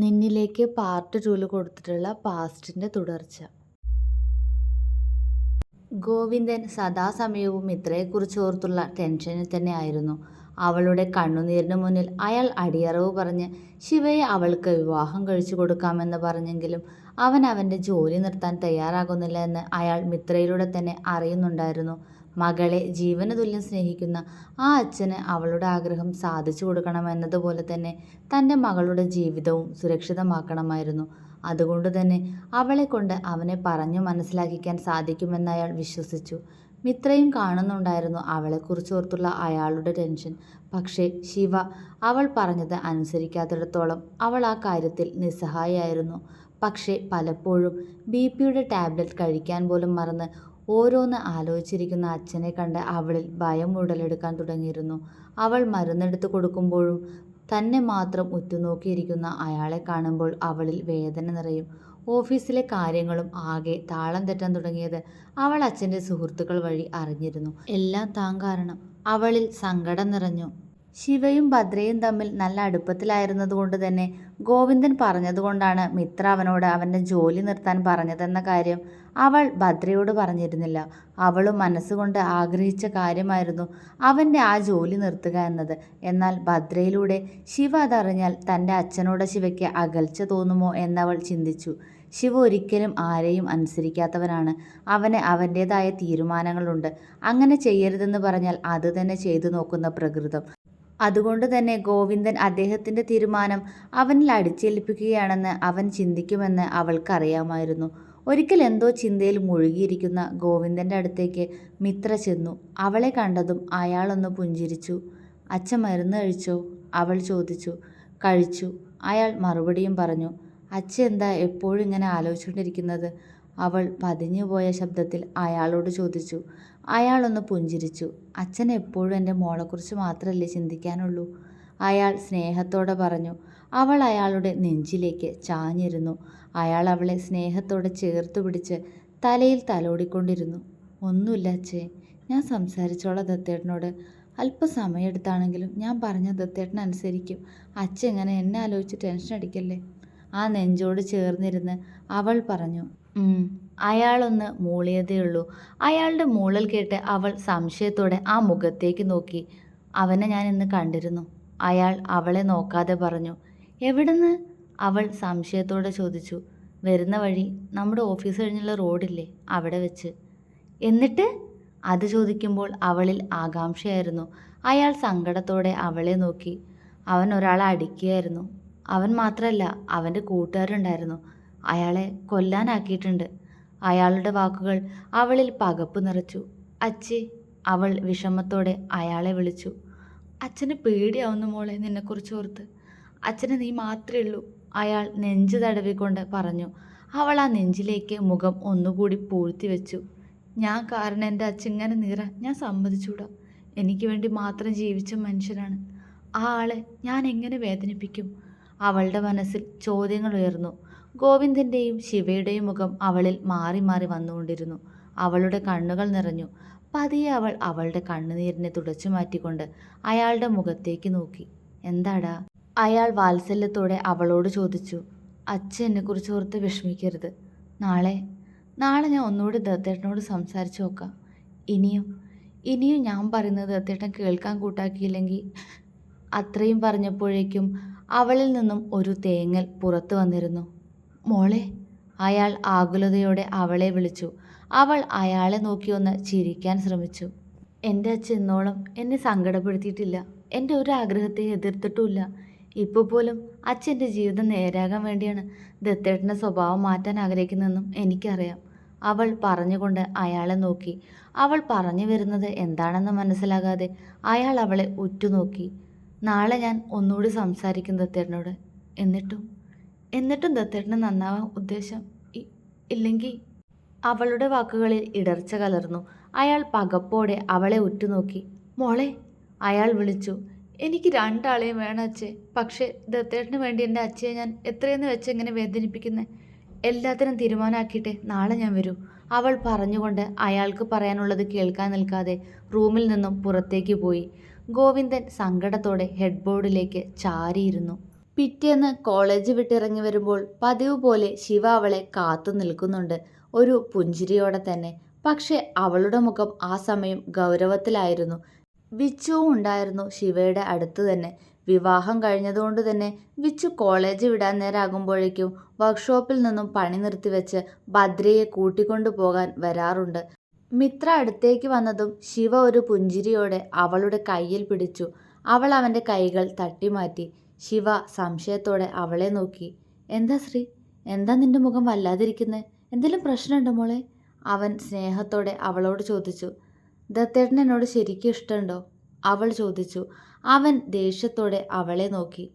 നിന്നിലേക്ക് പാർട്ട് 2 കൊടുത്തിട്ടുള്ള പാസ്റ്റിൻ്റെ തുടർച്ച. ഗോവിന്ദൻ സദാസമയവും മിത്രയെക്കുറിച്ച് ഓർത്തുള്ള ടെൻഷനിൽ തന്നെ ആയിരുന്നു. അവളുടെ കണ്ണുനീരിന് മുന്നിൽ അയാൾ അടിയറവ് പറഞ്ഞ് ശിവയെ അവൾക്ക് വിവാഹം കഴിച്ചു കൊടുക്കാമെന്ന് പറഞ്ഞെങ്കിലും അവൻ അവൻ്റെ ജോലി നിർത്താൻ തയ്യാറാകുന്നില്ല എന്ന് അയാൾ മിത്രയിലൂടെ തന്നെ അറിയുന്നുണ്ടായിരുന്നു. മകളെ ജീവന് തുല്യം സ്നേഹിക്കുന്ന ആ അച്ഛന് അവളുടെ ആഗ്രഹം സാധിച്ചു കൊടുക്കണമെന്നതുപോലെ തന്നെ തൻ്റെ മകളുടെ ജീവിതവും സുരക്ഷിതമാക്കണമായിരുന്നു. അതുകൊണ്ട് തന്നെ അവളെ കൊണ്ട് അവനെ പറഞ്ഞു മനസ്സിലാക്കിക്കാൻ സാധിക്കുമെന്ന് അയാൾ വിശ്വസിച്ചു. മിത്രയും കാണുന്നുണ്ടായിരുന്നു അവളെക്കുറിച്ചോർത്തുള്ള അയാളുടെ ടെൻഷൻ. പക്ഷേ ശിവ അവൾ പറഞ്ഞത് അനുസരിക്കാത്തിടത്തോളം അവൾ ആ കാര്യത്തിൽ നിസ്സഹായയായിരുന്നു. പക്ഷേ പലപ്പോഴും ബിപിയുടെ ടാബ്ലറ്റ് കഴിക്കാൻ പോലും മറന്ന് ഓരോന്ന് ആലോചിച്ചിരിക്കുന്ന അച്ഛനെ കണ്ട് അവളിൽ ഭയം ഉടലെടുക്കാൻ തുടങ്ങിയിരുന്നു. അവൾ മരുന്നെടുത്ത് കൊടുക്കുമ്പോഴും തന്നെ മാത്രം ഉറ്റുനോക്കിയിരിക്കുന്ന അയാളെ കാണുമ്പോൾ അവളിൽ വേദന നിറയും. ഓഫീസിലെ കാര്യങ്ങളും ആകെ താളം തെറ്റാൻ തുടങ്ങിയത് അവൾ അച്ഛൻ്റെ സുഹൃത്തുക്കൾ വഴി അറിഞ്ഞിരുന്നു. എല്ലാം താൻ കാരണം. അവളിൽ സങ്കടം നിറഞ്ഞു. ശിവയും ഭദ്രയും തമ്മിൽ നല്ല അടുപ്പത്തിലായിരുന്നതുകൊണ്ട് തന്നെ ഗോവിന്ദൻ പറഞ്ഞതുകൊണ്ടാണ് മിത്ര അവനോട് അവൻ്റെ ജോലി നിർത്താൻ പറഞ്ഞതെന്ന കാര്യം അവൾ ഭദ്രയോട് പറഞ്ഞിരുന്നില്ല. അവളും മനസ്സുകൊണ്ട് ആഗ്രഹിച്ച കാര്യമായിരുന്നു അവൻ്റെ ആ ജോലി നിർത്തുക എന്നത്. എന്നാൽ ഭദ്രയിലൂടെ ശിവ അതറിഞ്ഞാൽ തൻ്റെ അച്ഛനോട് ശിവയ്ക്ക് അകൽച്ച തോന്നുമോ എന്നവൾ ചിന്തിച്ചു. ശിവ ഒരിക്കലും ആരെയും അനുസരിക്കാത്തവനാണ്. അവന് അവൻ്റേതായ തീരുമാനങ്ങളുണ്ട്. അങ്ങനെ ചെയ്യരുതെന്ന് പറഞ്ഞാൽ അത് തന്നെ ചെയ്തു നോക്കുന്ന പ്രകൃതം. അതുകൊണ്ട് തന്നെ ഗോവിന്ദൻ അദ്ദേഹത്തിൻ്റെ തീരുമാനം അവനിൽ അടിച്ചേൽപ്പിക്കുകയാണെന്ന് അവൻ ചിന്തിക്കുമെന്ന് അവൾക്കറിയാമായിരുന്നു. ഒരിക്കൽ എന്തോ ചിന്തയിൽ മുഴുകിയിരിക്കുന്ന ഗോവിന്ദൻ്റെ അടുത്തേക്ക് മിത്ര ചെന്നു. അവളെ കണ്ടതും അയാളൊന്ന് പുഞ്ചിരിച്ചു. അച്ഛൻ മരുന്ന് കഴിച്ചോ? അവൾ ചോദിച്ചു. കഴിച്ചു, അയാൾ മറുപടിയും പറഞ്ഞു. അച്ഛൻ എന്താ എപ്പോഴും ഇങ്ങനെ ആലോചിച്ചുകൊണ്ടിരിക്കുന്നത്? അവൾ പതിഞ്ഞുപോയ ശബ്ദത്തിൽ അയാളോട് ചോദിച്ചു. അയാളൊന്ന് പുഞ്ചിരിച്ചു. അച്ഛൻ എപ്പോഴും എൻ്റെ മോളെക്കുറിച്ച് മാത്രമല്ലേ ചിന്തിക്കാനുള്ളൂ? അയാൾ സ്നേഹത്തോടെ പറഞ്ഞു. അവൾ അയാളുടെ നെഞ്ചിലേക്ക് ചാഞ്ഞിരുന്നു. അയാൾ അവളെ സ്നേഹത്തോടെ ചേർത്തു പിടിച്ച് തലയിൽ തലോടിക്കൊണ്ടിരുന്നു. ഒന്നുമില്ല അച്ഛേ, ഞാൻ സംസാരിച്ചോളാം ദത്തേട്ടനോട്. അല്പസമയമെടുത്താണെങ്കിലും ഞാൻ പറഞ്ഞ ദത്തേട്ടൻ അനുസരിക്കും. അച്ഛൻ ഇങ്ങനെ എന്നെ ആലോചിച്ച് ടെൻഷൻ അടിക്കല്ലേ. ആ നെഞ്ചോട് ചേർന്നിരുന്ന് അവൾ പറഞ്ഞു. അയാളൊന്ന് മൂളിയതേയുള്ളൂ. അയാളുടെ മൂളൽ കേട്ട് അവൾ സംശയത്തോടെ ആ മുഖത്തേക്ക് നോക്കി. അവനെ ഞാൻ ഇന്ന് കണ്ടിരുന്നു, അയാൾ അവളെ നോക്കാതെ പറഞ്ഞു. എവിടുന്ന്? അവൾ സംശയത്തോടെ ചോദിച്ചു. വരുന്ന വഴി, നമ്മുടെ ഓഫീസ് കഴിഞ്ഞുള്ള റോഡില്ലേ, അവിടെ വെച്ച്. എന്നിട്ട്? അത് ചോദിക്കുമ്പോൾ അവളിൽ ആകാംക്ഷയായിരുന്നു. അയാൾ സങ്കടത്തോടെ അവളെ നോക്കി. അവൻ ഒരാളെ അടിക്കുകയായിരുന്നു. അവൻ മാത്രമല്ല, അവൻ്റെ കൂട്ടുകാരുണ്ടായിരുന്നു. അയാളെ കൊല്ലാനാക്കിയിട്ടുണ്ട്. അയാളുടെ വാക്കുകൾ അവളിൽ പകപ്പ് നിറച്ചു. അച്ഛേ, അവൾ വിഷമത്തോടെ അയാളെ വിളിച്ചു. അച്ഛന് പേടിയാവുന്നു മോളെ നിന്നെക്കുറിച്ച് ഓർത്ത്. അച്ഛന് നീ മാത്രമേ ഉള്ളൂ, അയാൾ നെഞ്ച് തടവിക്കൊണ്ട് പറഞ്ഞു. അവൾ ആ നെഞ്ചിലേക്ക് മുഖം ഒന്നുകൂടി പൂഴ്ത്തി വെച്ചു. ഞാൻ കാരണം എൻ്റെ അച്ഛൻ ഇങ്ങനെ നീറാൻ ഞാൻ സമ്മതിച്ചൂടാ. എനിക്ക് വേണ്ടി മാത്രം ജീവിച്ച മനുഷ്യനാണ്. ആ ആളെ ഞാൻ എങ്ങനെ വേദനിപ്പിക്കും? അവളുടെ മനസ്സിൽ ചോദ്യങ്ങൾ ഉയർന്നു. ഗോവിന്ദൻ്റെയും ശിവയുടെയും മുഖം അവളിൽ മാറി മാറി വന്നുകൊണ്ടിരുന്നു. അവളുടെ കണ്ണുകൾ നിറഞ്ഞു. പതിയെ അവൾ അവളുടെ കണ്ണുനീരിനെ തുടച്ചു മാറ്റിക്കൊണ്ട് അയാളുടെ മുഖത്തേക്ക് നോക്കി. എന്താടാ? അയാൾ വാത്സല്യത്തോടെ അവളോട് ചോദിച്ചു. അച്ഛൻ എന്നെക്കുറിച്ച് ഓർത്ത് വിഷമിക്കരുത്. നാളെ ഞാൻ ഒന്നുകൂടി ദത്തേട്ടനോട് സംസാരിച്ചു നോക്കാം. ഇനിയും ഞാൻ പറയുന്നത് ദത്തേട്ടൻ കേൾക്കാൻ കൂട്ടാക്കിയില്ലെങ്കിൽ. അത്രയും പറഞ്ഞപ്പോഴേക്കും അവളിൽ നിന്നും ഒരു തേങ്ങൽ പുറത്തു വന്നിരുന്നു. മോളെ, അയാൾ ആകുലതയോടെ അവളെ വിളിച്ചു. അവൾ അയാളെ നോക്കി ഒന്ന് ചിരിക്കാൻ ശ്രമിച്ചു. എൻ്റെ അച്ഛൻ ഇന്നോളം എന്നെ സങ്കടപ്പെടുത്തിയിട്ടില്ല. എൻ്റെ ഒരു ആഗ്രഹത്തെ എതിർത്തിട്ടുമില്ല. ഇപ്പോൾ പോലും അച്ഛൻ്റെ ജീവിതം നേരാകാൻ വേണ്ടിയാണ് ദത്തേട്ടൻ്റെ സ്വഭാവം മാറ്റാൻ ആഗ്രഹിക്കുന്നതെന്നും എനിക്കറിയാം. അവൾ പറഞ്ഞുകൊണ്ട് അയാളെ നോക്കി. അവൾ പറഞ്ഞു വരുന്നത് എന്താണെന്ന് മനസ്സിലാകാതെ അയാൾ അവളെ ഉറ്റുനോക്കി. നാളെ ഞാൻ ഒന്നുകൂടി സംസാരിക്കും ദത്തേട്ടനോട്. എന്നിട്ടും ദത്തേട്ടന് നന്നാവാൻ ഉദ്ദേശം ഇല്ലെങ്കിൽ? അവളുടെ വാക്കുകളിൽ ഇടർച്ച കലർന്നു. അയാൾ പകപ്പോടെ അവളെ ഉറ്റുനോക്കി. മോളെ, അയാൾ വിളിച്ചു. എനിക്ക് രണ്ടാളെയും വേണം അച്ഛേ. പക്ഷേ ദത്തേട്ടന് വേണ്ടി എൻ്റെ അച്ഛയെ ഞാൻ എത്രയെന്ന് വെച്ച് എങ്ങനെ വേദനിപ്പിക്കുന്നത്? എല്ലാത്തിനും തീരുമാനമാക്കിയിട്ടേ നാളെ ഞാൻ വരൂ. അവൾ പറഞ്ഞുകൊണ്ട് അയാൾക്ക് പറയാനുള്ളത് കേൾക്കാൻ നിൽക്കാതെ റൂമിൽ നിന്നും പുറത്തേക്ക് പോയി. ഗോവിന്ദൻ സങ്കടത്തോടെ ഹെഡ് ബോർഡിലേക്ക് ചാരിയിരുന്നു. പിറ്റേന്ന് കോളേജ് വിട്ടിറങ്ങി വരുമ്പോൾ പതിവ് പോലെ ശിവ അവളെ കാത്തു നിൽക്കുന്നുണ്ട്, ഒരു പുഞ്ചിരിയോടെ തന്നെ. പക്ഷെ അവളുടെ മുഖം ആ സമയം ഗൗരവത്തിലായിരുന്നു. വിച്ചുവും ഉണ്ടായിരുന്നു ശിവയുടെ അടുത്ത് തന്നെ. വിവാഹം കഴിഞ്ഞതുകൊണ്ട് തന്നെ വിച്ചു കോളേജ് വിടാൻ നേരാകുമ്പോഴേക്കും വർക്ക്ഷോപ്പിൽ നിന്നും പണി നിർത്തിവെച്ച് ഭദ്രയെ കൂട്ടിക്കൊണ്ടു പോകാൻ വരാറുണ്ട്. മിത്ര അടുത്തേക്ക് വന്നതും ശിവ ഒരു പുഞ്ചിരിയോടെ അവളുടെ കയ്യിൽ പിടിച്ചു. അവൾ അവൻ്റെ കൈകൾ തട്ടിമാറ്റി. ശിവ സംശയത്തോടെ അവളെ നോക്കി. എന്താ ശ്രീ, എന്താ നിന്റെ മുഖം വല്ലാതിരിക്കുന്നത്? എന്തെങ്കിലും പ്രശ്നമുണ്ടോ മോളെ? അവൻ സ്നേഹത്തോടെ അവളോട് ചോദിച്ചു. ദത്തേട്ടൻ എന്നോട് ശരിക്കും ഇഷ്ടമുണ്ടോ? അവൾ ചോദിച്ചു. അവൻ ദേഷ്യത്തോടെ അവളെ നോക്കി.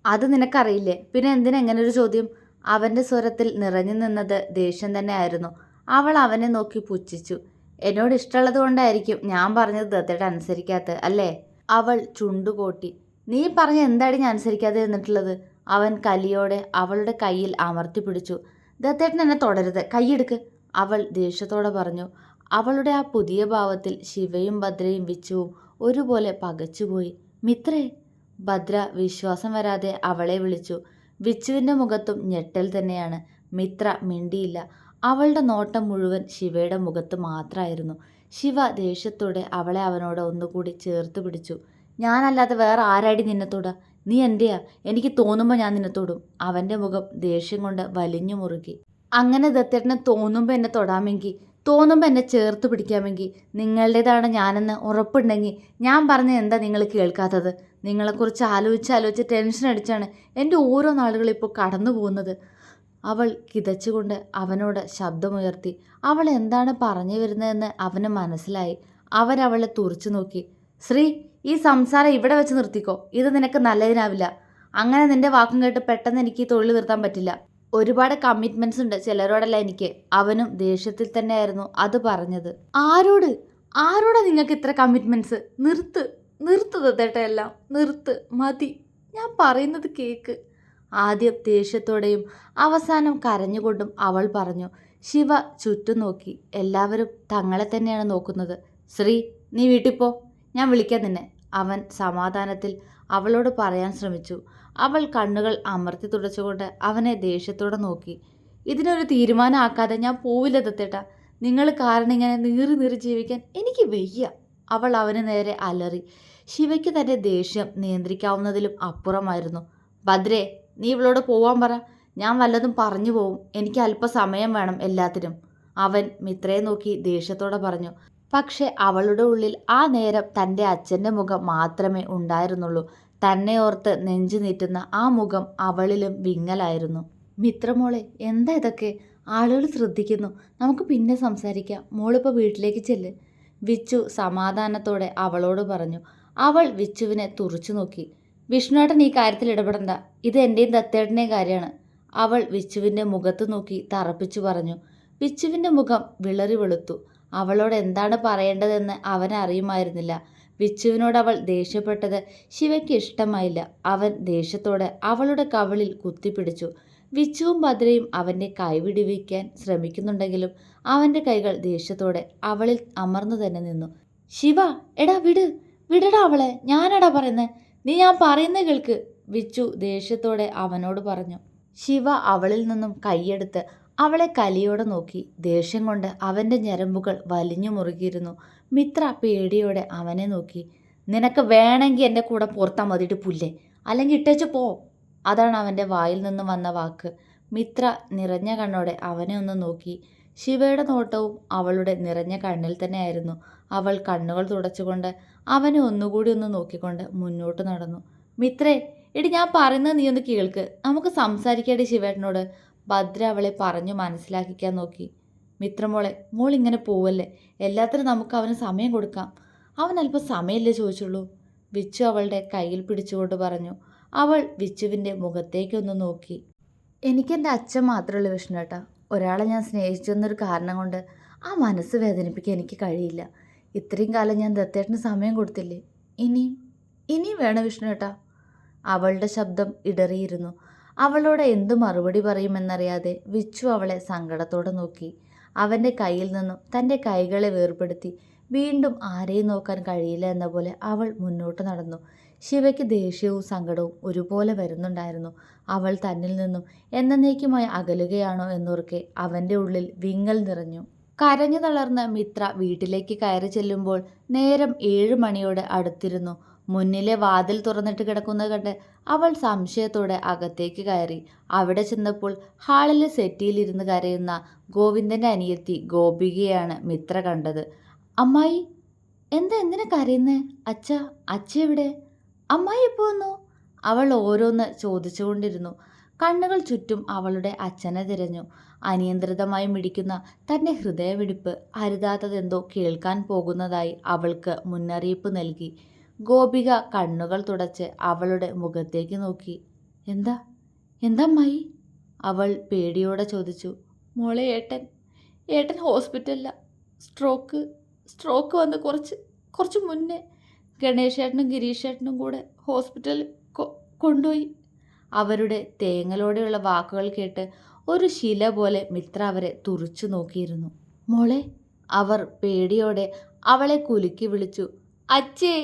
അത് നിനക്കറിയില്ലേ, പിന്നെ എന്തിനാ എങ്ങനൊരു ചോദ്യം? അവൻ്റെ സ്വരത്തിൽ നിറഞ്ഞു നിന്നത് ദേഷ്യം തന്നെ ആയിരുന്നു. അവൾ അവനെ നോക്കി പുച്ഛിച്ചു. എന്നോട് ഇഷ്ടമുള്ളത് കൊണ്ടായിരിക്കും ഞാൻ പറഞ്ഞത് ദത്തേട്ടൻ അനുസരിക്കാത്തത് അല്ലേ? അവൾ ചുണ്ടുകോട്ടി. നീ പറഞ്ഞ എന്താടി ഞാൻ അനുസരിക്കാതെ ഇരുന്നിട്ടുള്ളത്? അവൻ കലിയോടെ അവളുടെ കയ്യിൽ അമർത്തി പിടിച്ചു. ദത്തേട്ടൻ എന്നെ തൊടരുത്, കൈയെടുക്ക്, അവൾ ദേഷ്യത്തോടെ പറഞ്ഞു. അവളുടെ ആ പുതിയ ഭാവത്തിൽ ശിവയും ഭദ്രയും വിച്ചുവും ഒരുപോലെ പകച്ചുപോയി. മിത്രേ, ഭദ്ര വിശ്വാസം വരാതെ അവളെ വിളിച്ചു. വിച്ചുവിൻ്റെ മുഖത്തും ഞെട്ടൽ തന്നെയാണ്. മിത്ര മിണ്ടിയില്ല. അവളുടെ നോട്ടം മുഴുവൻ ശിവയുടെ മുഖത്ത് മാത്രമായിരുന്നു. ശിവ ദേഷ്യത്തോടെ അവളെ അവനോട് ഒന്നുകൂടി ചേർത്ത് പിടിച്ചു. ഞാനല്ലാതെ വേറെ ആരാടി നിന്നെ തൊടുക? നീ എൻ്റെയാ, എനിക്ക് തോന്നുമ്പോൾ ഞാൻ നിന്നെ തൊടും. അവൻ്റെ മുഖം ദേഷ്യം കൊണ്ട് വലിഞ്ഞു മുറുകി. അങ്ങനെ ദത്തേട്ടന് തോന്നുമ്പോൾ എന്നെ തൊടാമെങ്കിൽ, തോന്നുമ്പോൾ എന്നെ ചേർത്ത് പിടിക്കാമെങ്കിൽ നിങ്ങളുടേതാണ് ഞാനെന്ന് ഉറപ്പുണ്ടെങ്കിൽ ഞാൻ പറഞ്ഞത് എന്താ നിങ്ങൾ കേൾക്കാത്തത്? നിങ്ങളെക്കുറിച്ച് ആലോചിച്ച് ടെൻഷൻ അടിച്ചാണ് എൻ്റെ ഓരോ നാളുകളും ഇപ്പോൾ കടന്നു പോകുന്നത്. അവൾ കിതച്ചുകൊണ്ട് അവനോട് ശബ്ദമുയർത്തി. അവൾ എന്താണ് പറഞ്ഞു വരുന്നതെന്ന് അവന് മനസ്സിലായി. അവരവളെ തുറച്ചു നോക്കി. ശ്രീ, ഈ സംസാരം ഇവിടെ വെച്ച് നിർത്തിക്കോ. ഇത് നിനക്ക് നല്ലതിനാവില്ല. അങ്ങനെ നിന്റെ വാക്കും കേട്ട് പെട്ടെന്ന് എനിക്ക് ഈ തൊഴിൽ നിർത്താൻ പറ്റില്ല. ഒരുപാട് കമ്മിറ്റ്മെൻറ്റ്സ് ഉണ്ട് ചിലരോടല്ല എനിക്ക്. അവനും ദേഷ്യത്തിൽ തന്നെയായിരുന്നു അത് പറഞ്ഞത്. ആരോടാ നിങ്ങൾക്ക് ഇത്ര കമ്മിറ്റ്മെൻറ്റ്സ്? നിർത്ത് ദത്തേട്ടയെല്ലാം, നിർത്ത്, മതി, ഞാൻ പറയുന്നത് കേക്ക്. ആദ്യം ദേഷ്യത്തോടെയും അവസാനം കരഞ്ഞുകൊണ്ടും അവൾ പറഞ്ഞു. ശിവ ചുറ്റും നോക്കി. എല്ലാവരും തങ്ങളെ തന്നെയാണ് നോക്കുന്നത്. ശ്രീ, നീ വീട്ടിൽ പോ, ഞാൻ വിളിക്കാം നിന്നെ, അവൻ സമാധാനത്തിൽ അവളോട് പറയാൻ ശ്രമിച്ചു. അവൾ കണ്ണുകൾ അമർത്തി തുടച്ചുകൊണ്ട് അവനെ ദേഷ്യത്തോടെ നോക്കി. ഇതിനൊരു തീരുമാനം ആക്കാതെ ഞാൻ പോവില്ല ദത്തേട്ട. നിങ്ങൾ കാരണം ഇങ്ങനെ നീറി ജീവിക്കാൻ എനിക്ക് വയ്യ, അവൾ അവന് നേരെ അലറി. ശിവയ്ക്ക് തൻ്റെ ദേഷ്യം നിയന്ത്രിക്കാവുന്നതിലും അപ്പുറമായിരുന്നു. ഭദ്രേ, നീ ഇവളോട് പോവാൻ പറ. ഞാൻ വല്ലതും പറഞ്ഞു പോവും. എനിക്ക് അല്പസമയം വേണം എല്ലാത്തിനും, അവൻ മിത്രയെ നോക്കി ദേഷ്യത്തോടെ പറഞ്ഞു. പക്ഷെ അവളുടെ ഉള്ളിൽ ആ നേരം തൻ്റെ അച്ഛൻ്റെ മുഖം മാത്രമേ ഉണ്ടായിരുന്നുള്ളൂ. തന്നെ ഓർത്ത് നെഞ്ചു നീറ്റുന്ന ആ മുഖം അവളിലും വിങ്ങലായിരുന്നു. മിത്രമോളെ, എന്താ ഇതൊക്കെ? ആളുകൾ ശ്രദ്ധിക്കുന്നു. നമുക്ക് പിന്നെ സംസാരിക്കാം. മോളിപ്പോൾ വീട്ടിലേക്ക് ചെല്ല്, വിച്ചു സമാധാനത്തോടെ അവളോട് പറഞ്ഞു. അവൾ വിച്ചുവിനെ തുറച്ചു നോക്കി. വിഷ്ണുവേട്ടൻ ഈ കാര്യത്തിൽ ഇടപെടണ്ട. ഇത് എൻ്റെയും ദത്തേട്ടൻ്റെയും കാര്യമാണ്, അവൾ വിച്ചുവിൻ്റെ മുഖത്ത് നോക്കി തറപ്പിച്ചു പറഞ്ഞു. വിച്ചുവിൻ്റെ മുഖം വിളറി വെളുത്തു. അവളോട് എന്താണ് പറയേണ്ടതെന്ന് അവനറിയുമായിരുന്നില്ല. വിച്ചുവിനോട് അവൾ ദേഷ്യപ്പെട്ടത് ശിവയ്ക്ക് ഇഷ്ടമായില്ല. അവൻ ദേഷ്യത്തോടെ അവളുടെ കവിളിൽ കുത്തിപ്പിടിച്ചു. വിച്ചുവും ഭദ്രയും അവൻ്റെ കൈ വിടുവിക്കാൻ ശ്രമിക്കുന്നുണ്ടെങ്കിലും അവൻ്റെ കൈകൾ ദേഷ്യത്തോടെ അവളിൽ അമർന്നു തന്നെ നിന്നു. ശിവ, എടാ വിടടാ അവളെ, ഞാനടാ പറയുന്നത്, നീ ഞാൻ പറയുന്നത് കേൾക്ക്, വിച്ചു ദേഷ്യത്തോടെ അവനോട് പറഞ്ഞു. ശിവ അവളിൽ നിന്നും കൈയെടുത്ത് അവളെ കലിയോടെ നോക്കി. ദേഷ്യം കൊണ്ട് അവൻ്റെ ഞരമ്പുകൾ വലിഞ്ഞു മുറുകിയിരുന്നു. മിത്ര പേടിയോടെ അവനെ നോക്കി. നിനക്ക് വേണമെങ്കിൽ എൻ്റെ കൂടെ പുറത്താൽ മതിയിട്ട് പുല്ലേ, അല്ലെങ്കിൽ ഇട്ടേച്ച് പോ, അതാണ് അവൻ്റെ വായിൽ നിന്നും വന്ന വാക്ക്. മിത്ര നിറഞ്ഞ കണ്ണോടെ അവനെ ഒന്ന് നോക്കി. ശിവയുടെ നോട്ടവും അവളുടെ നിറഞ്ഞ കണ്ണിൽ തന്നെയായിരുന്നു. അവൾ കണ്ണുകൾ തുടച്ചുകൊണ്ട് അവനെ ഒന്നുകൂടി ഒന്ന് നോക്കിക്കൊണ്ട് മുന്നോട്ട് നടന്നു. മിത്രേ, എടി ഞാൻ പറയുന്നത് നീ ഒന്ന് കേൾക്ക്, നമുക്ക് സംസാരിക്കാടി ശിവേട്ടനോട്, ഭദ്ര അവളെ പറഞ്ഞു മനസ്സിലാക്കിക്കാൻ നോക്കി. മിത്രമോളെ, മോൾ ഇങ്ങനെ പോവല്ലേ, എല്ലാത്തിനും നമുക്ക് അവന് സമയം കൊടുക്കാം. അവൻ അല്പം സമയമല്ലേ ചോദിച്ചുള്ളൂ, വിച്ചു അവളുടെ കയ്യിൽ പിടിച്ചുകൊണ്ട് പറഞ്ഞു. അവൾ വിച്ചുവിൻ്റെ മുഖത്തേക്കൊന്ന് നോക്കി. എനിക്കെൻ്റെ അച്ഛൻ മാത്രമേ ഉള്ളൂ വിഷ്ണുവേട്ടാ. ഒരാളെ ഞാൻ സ്നേഹിച്ചെന്നൊരു കാരണം കൊണ്ട് ആ മനസ്സ് വേദനിപ്പിക്കാൻ എനിക്ക് കഴിയില്ല. ഇത്രയും കാലം ഞാൻ ദത്തേട്ടന് സമയം കൊടുത്തില്ലേ, ഇനിയും വേണം വിഷ്ണുവേട്ടാ. അവളുടെ ശബ്ദം ഇടറിയിരുന്നു. അവളോട് എന്തു മറുപടി പറയുമെന്നറിയാതെ വിച്ചു അവളെ സങ്കടത്തോടെ നോക്കി. അവൻ്റെ കയ്യിൽ നിന്നും തൻ്റെ കൈകളെ വേർപെടുത്തി വീണ്ടും ആരെയും നോക്കാൻ കഴിയില്ല എന്ന പോലെ അവൾ മുന്നോട്ട് നടന്നു. ശിവയ്ക്ക് ദേഷ്യവും സങ്കടവും ഒരുപോലെ വരുന്നുണ്ടായിരുന്നു. അവൾ തന്നിൽ നിന്നും എന്നേക്കുമായി അകലുകയാണോ എന്നോർക്കെ അവൻ്റെ ഉള്ളിൽ വിങ്ങൽ നിറഞ്ഞു. കരഞ്ഞു തളർന്ന് മിത്ര വീട്ടിലേക്ക് കയറി ചെല്ലുമ്പോൾ നേരം 7 മണിയോട് അടുത്തിരുന്നു. മുന്നിലെ വാതിൽ തുറന്നിട്ട് കിടക്കുന്നത് കണ്ട് അവൾ സംശയത്തോടെ അകത്തേക്ക് കയറി. അവിടെ ചെന്നപ്പോൾ ഹാളിലെ സെറ്റിയിലിരുന്ന് കരയുന്ന ഗോവിന്ദൻ്റെ അനിയത്തി ഗോപികയാണ് മിത്ര കണ്ടത്. അമ്മായി, എന്തിനാ കരയുന്നേ? അച്ഛ എവിടെ? അമ്മായി എപ്പോ വന്നു? അവൾ ഓരോന്ന് ചോദിച്ചുകൊണ്ടിരുന്നു. കണ്ണുകൾ ചുറ്റും അവളുടെ അച്ഛനെ തിരഞ്ഞു. അനിയന്ത്രിതമായി മിടിക്കുന്ന തൻ്റെ ഹൃദയമിടിപ്പ് അരുതാത്തതെന്തോ കേൾക്കാൻ പോകുന്നതായി അവൾക്ക് മുന്നറിയിപ്പ് നൽകി. ഗോപിക കണ്ണുകൾ തുടച്ച് അവളുടെ മുഖത്തേക്ക് നോക്കി. എന്താ അമ്മായി? അവൾ പേടിയോടെ ചോദിച്ചു. മോളെ, ഏട്ടൻ ഹോസ്പിറ്റലില്ല. സ്ട്രോക്ക് വന്ന് കുറച്ച് മുന്നേ ഗണേശേട്ടനും ഗിരീഷേട്ടനും കൂടെ ഹോസ്പിറ്റലിൽ കൊണ്ടുപോയി. അവരുടെ തേങ്ങലോടെയുള്ള വാക്കുകൾ കേട്ട് ഒരു ശില പോലെ മിത്ര അവരെ തുറിച്ചു നോക്കിയിരുന്നു. മോളെ, അവർ പേടിയോടെ അവളെ കുലുക്കി വിളിച്ചു. അച്ഛേ!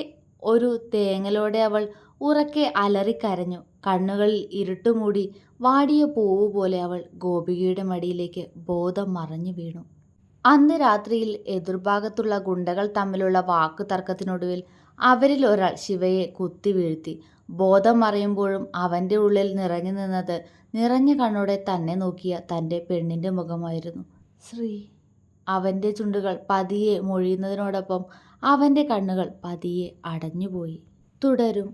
ഒരു തേങ്ങലോടെ അവൾ ഉറക്കെ അലറിക്കരഞ്ഞു. കണ്ണുകളിൽ ഇരുട്ടുമൂടി വാടിയ പൂവ് പോലെ അവൾ ഗോപികയുടെ മടിയിലേക്ക് ബോധം മറഞ്ഞു വീണു. അന്ന് രാത്രിയിൽ എതിർഭാഗത്തുള്ള ഗുണ്ടകൾ തമ്മിലുള്ള വാക്കു തർക്കത്തിനൊടുവിൽ അവരിൽ ഒരാൾ ശിവയെ കുത്തി വീഴ്ത്തി. ബോധം മറയുമ്പോഴും അവൻ്റെ ഉള്ളിൽ നിറഞ്ഞു നിന്നത് നിറഞ്ഞ കണ്ണോടെ തന്നെ നോക്കിയ തൻ്റെ പെണ്ണിൻ്റെ മുഖമായിരുന്നു. ശ്രീ. അവൻ്റെ ചുണ്ടുകൾ പതിയെ മൊഴിയുന്നതിനോടൊപ്പം അവൻ്റെ കണ്ണുകൾ പതിയെ അടഞ്ഞുപോയി. തുടരും.